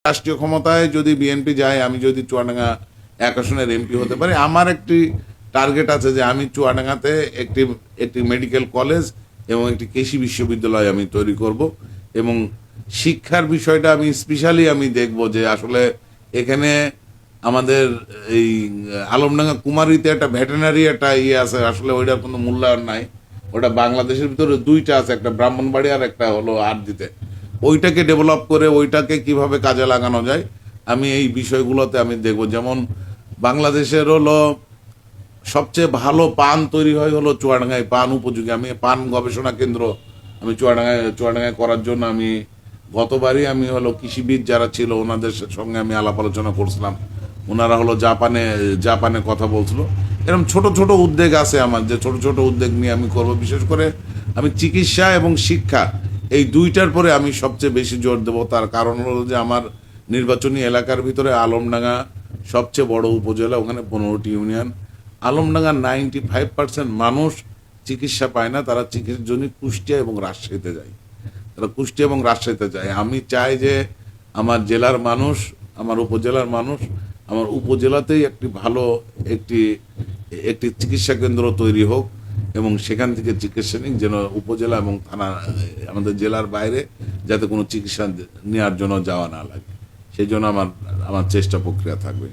রাষ্ট্রীয় ক্ষমতায় যদি বিএনপি যায়, আমি যদি চুয়াডাঙ্গা 1 আসনের এমপি হতে পারি, আমার একটি টার্গেট আছে যে আমি চুয়াডাঙ্গাতে একটি একটি মেডিকেল কলেজ এবং একটি কৃষি বিশ্ববিদ্যালয় আমি তৈরি করব। এবং শিক্ষার বিষয়টা আমি স্পেশালি আমি দেখব যে আসলে এখানে আমাদের এই আলমডাঙ্গা কুমারীতে একটা ভেটেনারি একটা ইয়ে আছে, আসলে ওইটার কোনো মূল্যায়ন নাই। ওটা বাংলাদেশের ভিতরে 2টা আছে, একটা ব্রাহ্মণবাড়ি আর একটা হলো আরজিতে। ওইটাকে ডেভেলপ করে ওইটাকে কিভাবে কাজে লাগানো যায়, আমি এই বিষয়গুলোতে আমি দেখব। যেমন বাংলাদেশের হলো সবচেয়ে ভালো পান তৈরি হয় হলো চুয়াডাঙ্গায়, পান উপযোগী। আমি পান গবেষণা কেন্দ্র আমি চুয়াডাঙ্গায় করার জন্য আমি গতবারই আমি হলো কৃষিবিদ যারা ছিল ওনাদের সঙ্গে আমি আলাপ আলোচনা করছিলাম। ওনারা হলো জাপানে কথা বলছিল। এরকম ছোট ছোট উদ্যোগ আছে আমার, যে ছোট ছোট উদ্যোগ নিয়ে আমি করব। বিশেষ করে আমি চিকিৎসা এবং শিক্ষা এই 2টার পরে আমি সবচেয়ে বেশি জোর দেবো। তার কারণ হলো যে আমার নির্বাচনী এলাকার ভিতরে আলমডাঙ্গা সবচেয়ে বড় উপজেলা, ওখানে 15টি ইউনিয়ন। আলমডাঙ্গার 95% মানুষ চিকিৎসা পায় না, তারা চিকিৎসার জন্য কুষ্টিয়া এবং রাজশাহীতে যায়। তারা কুষ্টিয়া এবং রাজশাহীতে যায়। আমি চাই যে আমার জেলার মানুষ, আমার উপজেলার মানুষ, আমার উপজেলাতেই একটি ভালো একটি একটি চিকিৎসা কেন্দ্র তৈরি হোক এবং সেখান থেকে চিকিৎসা নিক, যেন উপজেলা এবং থানা আমাদের জেলার বাইরে যাতে কোনো চিকিৎসা নেওয়ার জন্য যাওয়া না লাগে। সেই জন্য আমার আমার চেষ্টা প্রক্রিয়া থাকবে।